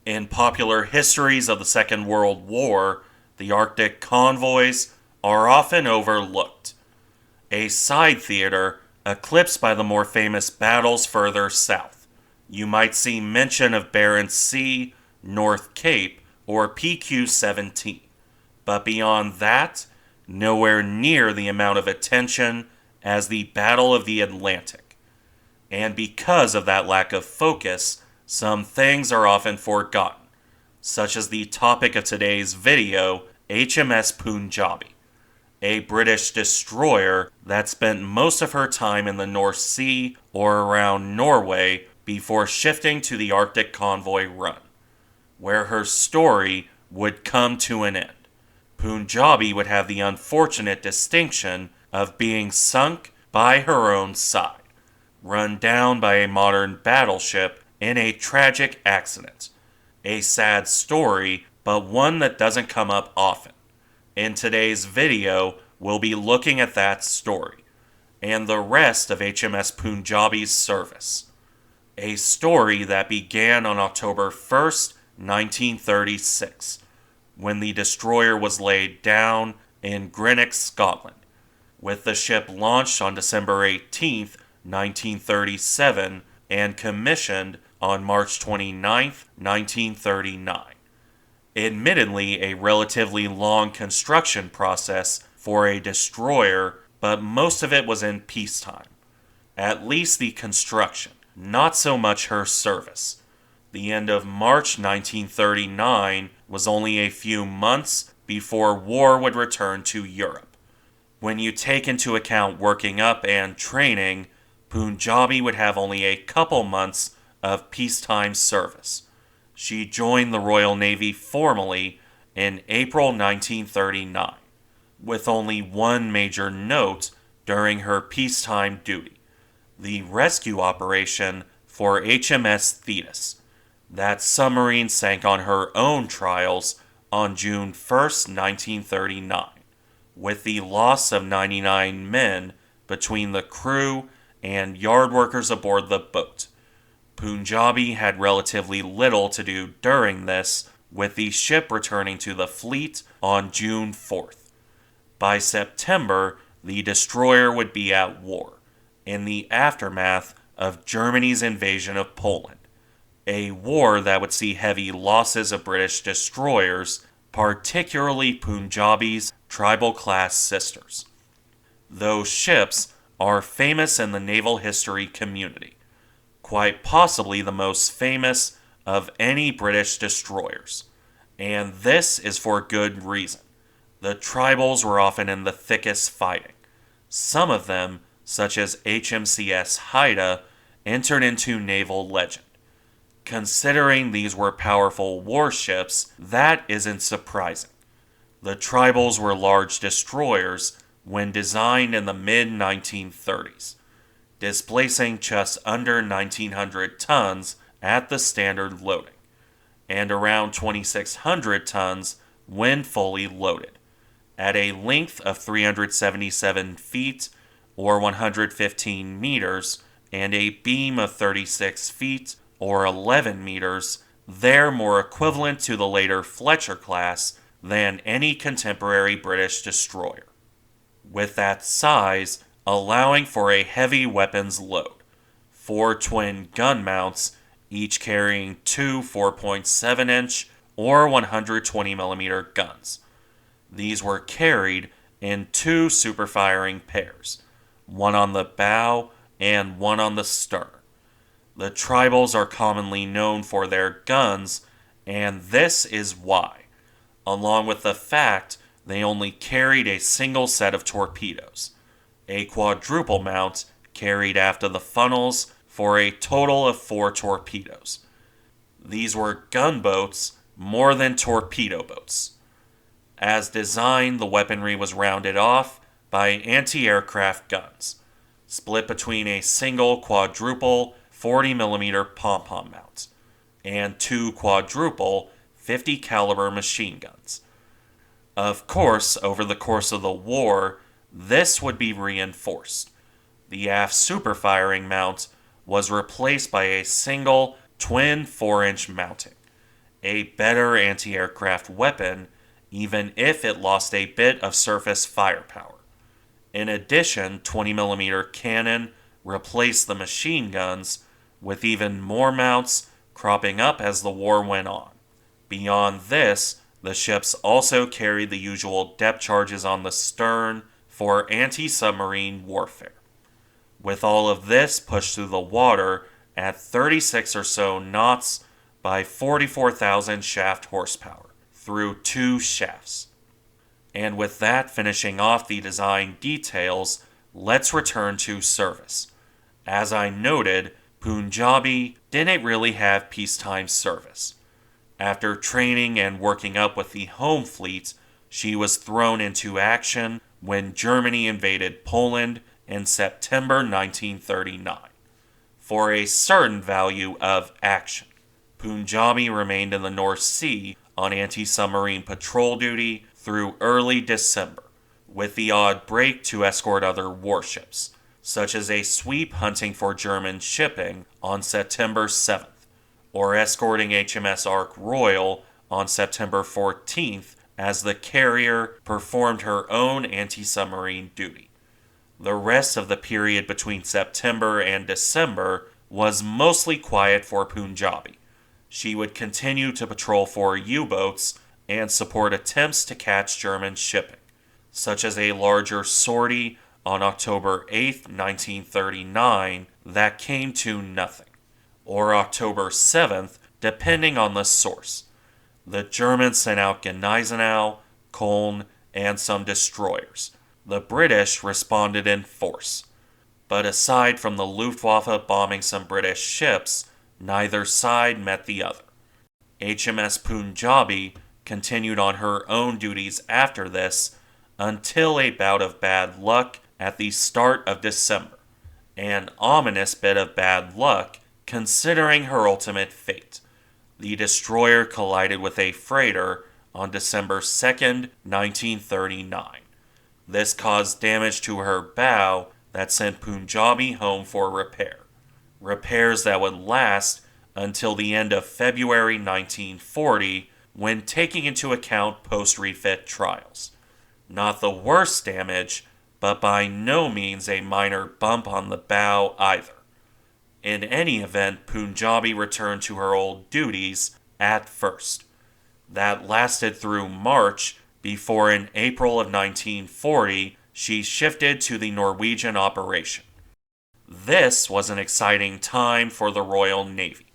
In popular histories of the Second World War, the Arctic convoys are often overlooked. A side theater eclipsed by the more famous battles further south. You might see mention of Barents Sea, North Cape, or PQ-17. But beyond that, nowhere near the amount of attention as the Battle of the Atlantic. And because of that lack of focus, some things are often forgotten, such as the topic of today's video, HMS Punjabi, a British destroyer that spent most of her time in the North Sea or around Norway before shifting to the Arctic Convoy Run, where her story would come to an end. Punjabi would have the unfortunate distinction of being sunk by her own side, run down by a modern battleship in a tragic accident. A sad story, but one that doesn't come up often. In today's video, we'll be looking at that story, and the rest of HMS Punjabi's service. A story that began on October 1st, 1936, when the destroyer was laid down in Greenock, Scotland, with the ship launched on December 18th, 1937, and commissioned on March 29, 1939. Admittedly, a relatively long construction process for a destroyer, but most of it was in peacetime. At least the construction, not so much her service. The end of March 1939 was only a few months before war would return to Europe. When you take into account working up and training, Punjabi would have only a couple months of peacetime service. She joined the Royal Navy formally in April 1939, with only one major note during her peacetime duty, the rescue operation for HMS Thetis. That submarine sank on her own trials on June 1st, 1939, with the loss of 99 men between the crew and yard workers aboard the boat. Punjabi had relatively little to do during this, with the ship returning to the fleet on June 4th. By September, the destroyer would be at war, in the aftermath of Germany's invasion of Poland, a war that would see heavy losses of British destroyers, particularly Punjabi's tribal-class sisters. Those ships are famous in the naval history community, quite possibly the most famous of any British destroyers. And this is for good reason. The tribals were often in the thickest fighting. Some of them, such as HMCS Haida, entered into naval legend. Considering these were powerful warships, that isn't surprising. The tribals were large destroyers when designed in the mid-1930s, displacing just under 1,900 tons at the standard loading, and around 2,600 tons when fully loaded, at a length of 377 feet or 115 meters and a beam of 36 feet or 11 meters. They're more equivalent to the later Fletcher class than any contemporary British destroyer, with that size allowing for a heavy weapons load. 4 twin gun mounts, each carrying 2 4.7-inch or 120mm guns. These were carried in 2 superfiring pairs, one on the bow and one on the stern. The tribals are commonly known for their guns, and this is why, along with the fact they only carried a single set of torpedoes. A quadruple mount carried after the funnels for a total of 4 torpedoes. These were gunboats more than torpedo boats. As designed, the weaponry was rounded off by anti-aircraft guns, split between a single quadruple 40mm pom-pom mount and 2 quadruple 50 caliber machine guns. Of course, over the course of the war, this would be reinforced. The aft superfiring mount was replaced by a single twin 4-inch mounting, a better anti-aircraft weapon, even if it lost a bit of surface firepower. In addition, 20mm cannon replaced the machine guns, with even more mounts cropping up as the war went on. Beyond this, the ships also carried the usual depth charges on the stern for anti-submarine warfare. With all of this pushed through the water at 36 or so knots by 44,000 shaft horsepower through 2 shafts. And with that finishing off the design details, let's return to service. As I noted, Punjabi didn't really have peacetime service. After training and working up with the home fleet, she was thrown into action when Germany invaded Poland in September 1939. For a certain value of action, Punjabi remained in the North Sea on anti-submarine patrol duty through early December, with the odd break to escort other warships, such as a sweep hunting for German shipping on September 7th, or escorting HMS Ark Royal on September 14th as the carrier performed her own anti-submarine duty. The rest of the period between September and December was mostly quiet for Punjabi. She would continue to patrol for U-boats and support attempts to catch German shipping, such as a larger sortie on October 8, 1939, that came to nothing, or October 7th, depending on the source. The Germans sent out Gneisenau, Köln, and some destroyers. The British responded in force. But aside from the Luftwaffe bombing some British ships, neither side met the other. HMS Punjabi continued on her own duties after this until a bout of bad luck at the start of December. An ominous bit of bad luck considering her ultimate fate. The destroyer collided with a freighter on December 2nd, 1939. This caused damage to her bow that sent Punjabi home for repair. Repairs that would last until the end of February 1940, when taking into account post-refit trials. Not the worst damage, but by no means a minor bump on the bow either. In any event, Punjabi returned to her old duties at first. That lasted through March, before in April of 1940 she shifted to the Norwegian operation. This was an exciting time for the Royal Navy,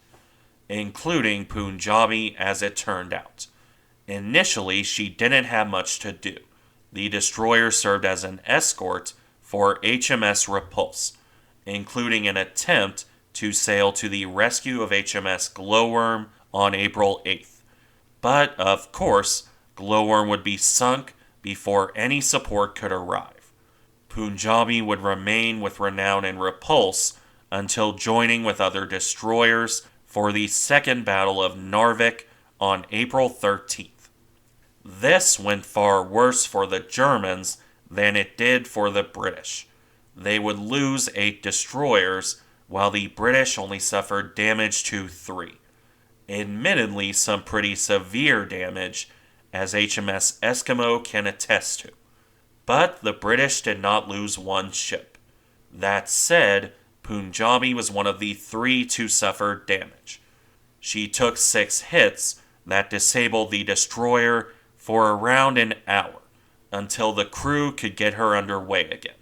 including Punjabi as it turned out. Initially, she didn't have much to do. The destroyer served as an escort for HMS Repulse, including an attempt to sail to the rescue of HMS Glowworm on April 8th. But, of course, Glowworm would be sunk before any support could arrive. Punjabi would remain with renown in Repulse until joining with other destroyers for the Second Battle of Narvik on April 13th. This went far worse for the Germans than it did for the British. They would lose 8 destroyers, while the British only suffered damage to 3. Admittedly, some pretty severe damage, as HMS Eskimo can attest to. But the British did not lose one ship. That said, Punjabi was one of the 3 to suffer damage. She took 6 hits that disabled the destroyer for around an hour, until the crew could get her underway again.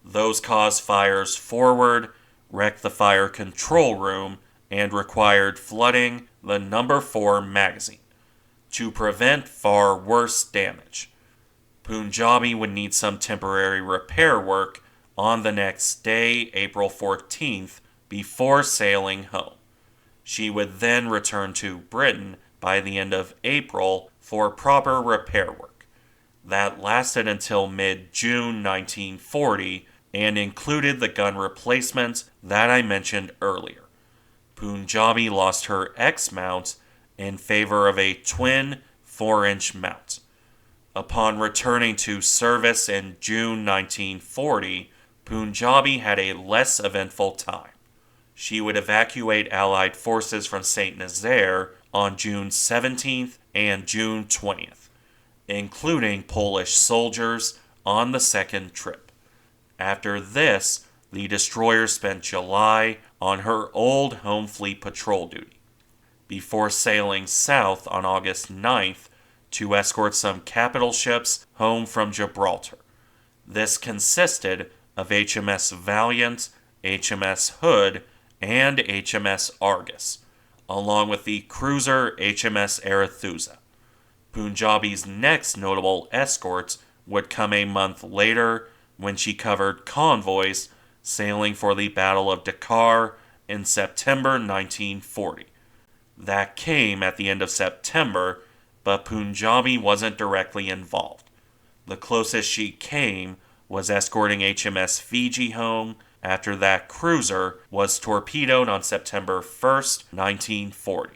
Those caused fires forward, wrecked the fire control room, and required flooding the number 4 magazine to prevent far worse damage. Punjabi would need some temporary repair work on the next day, April 14th, before sailing home. She would then return to Britain by the end of April for proper repair work. That lasted until mid-June 1940 and included the gun replacement that I mentioned earlier. Punjabi lost her X-mount in favor of a twin 4-inch mount. Upon returning to service in June 1940, Punjabi had a less eventful time. she would evacuate Allied forces from St. Nazaire on June 17th and June 20th, including Polish soldiers on the second trip. After this, the destroyer spent July on her old home fleet patrol duty, before sailing south on August 9th to escort some capital ships home from Gibraltar. This consisted of HMS Valiant, HMS Hood, and HMS Argus, along with the cruiser HMS Arethusa. Punjabi's next notable escorts would come a month later when she covered convoys sailing for the Battle of Dakar in September 1940. That came at the end of September, but Punjabi wasn't directly involved. The closest she came was escorting HMS Fiji home after that cruiser was torpedoed on September 1st, 1940.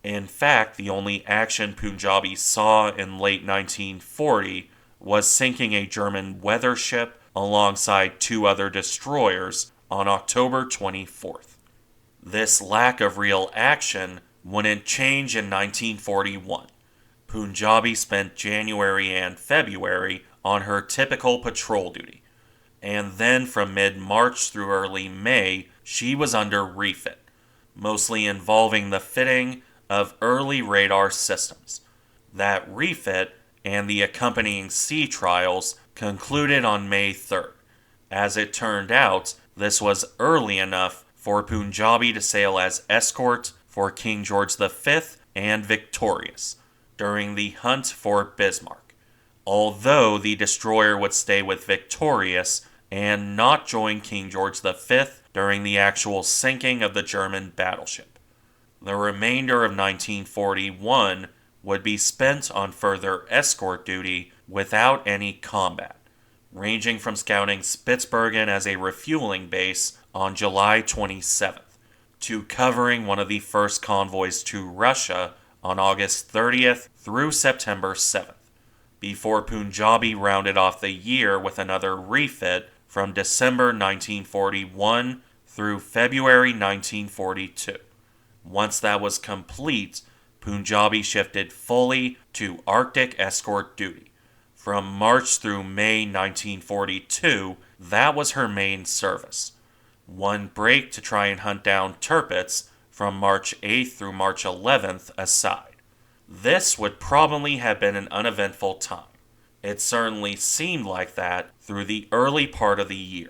In fact, the only action Punjabi saw in late 1940 was sinking a German weather ship alongside two other destroyers on October 24th. This lack of real action wouldn't change in 1941. Punjabi spent January and February on her typical patrol duty, and then from mid-March through early May, she was under refit, mostly involving the fitting of early radar systems. That refit and the accompanying sea trials concluded on May 3rd. As it turned out, this was early enough for Punjabi to sail as escort for King George V and Victorious during the hunt for Bismarck, although the destroyer would stay with Victorious and not join King George V during the actual sinking of the German battleship. The remainder of 1941 would be spent on further escort duty without any combat, ranging from scouting Spitsbergen as a refueling base on July 27th to covering one of the first convoys to Russia on August 30th through September 7th, before Punjabi rounded off the year with another refit from December 1941 through February 1942. Once that was complete, Punjabi shifted fully to Arctic escort duty. From March through May 1942, that was her main service. One break to try and hunt down Tirpitz from March 8th through March 11th aside. This would probably have been an uneventful time. It certainly seemed like that through the early part of the year.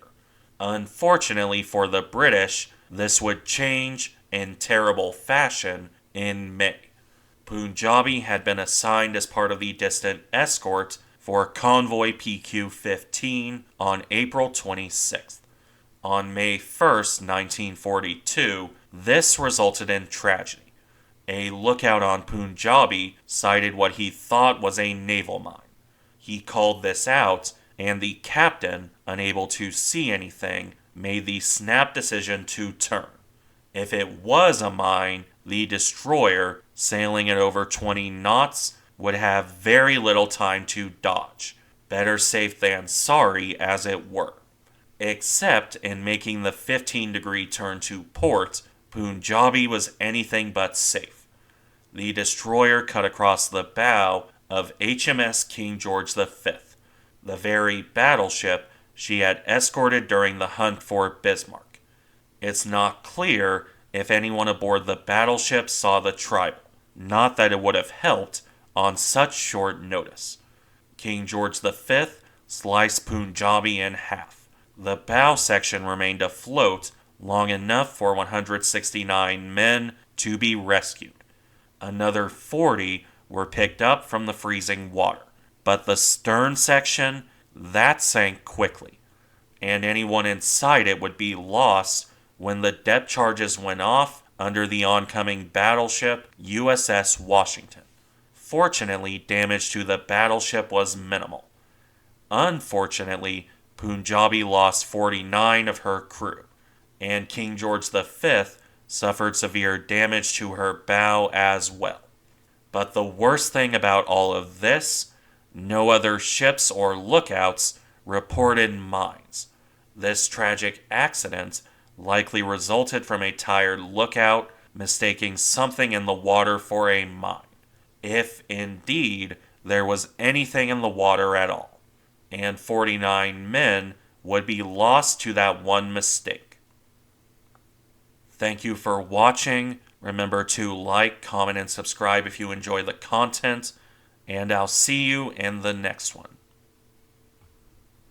Unfortunately for the British, this would change in terrible fashion in May. Punjabi had been assigned as part of the distant escort for Convoy PQ-15 on April 26th. On May 1st, 1942, this resulted in tragedy. A lookout on Punjabi sighted what he thought was a naval mine. He called this out, and the captain, unable to see anything, made the snap decision to turn. If it was a mine, the destroyer, sailing at over 20 knots, would have very little time to dodge. Better safe than sorry, as it were. Except in making the 15-degree turn to port, Punjabi was anything but safe. The destroyer cut across the bow of HMS King George V, the very battleship she had escorted during the hunt for Bismarck. It's not clear if anyone aboard the battleship saw the tribal, not that it would have helped on such short notice. King George V sliced Punjabi in half. The bow section remained afloat long enough for 169 men to be rescued. Another 40 were picked up from the freezing water. But the stern section, that sank quickly, and anyone inside it would be lost when the depth charges went off under the oncoming battleship USS Washington. Fortunately, damage to the battleship was minimal. Unfortunately, Punjabi lost 49 of her crew, and King George V suffered severe damage to her bow as well. But the worst thing about all of this, no other ships or lookouts reported mines. This tragic accident likely resulted from a tired lookout mistaking something in the water for a mine, if indeed there was anything in the water at all, and 49 men would be lost to that one mistake. Thank you for watching. Remember to like, comment, and subscribe if you enjoy the content, and I'll see you in the next one.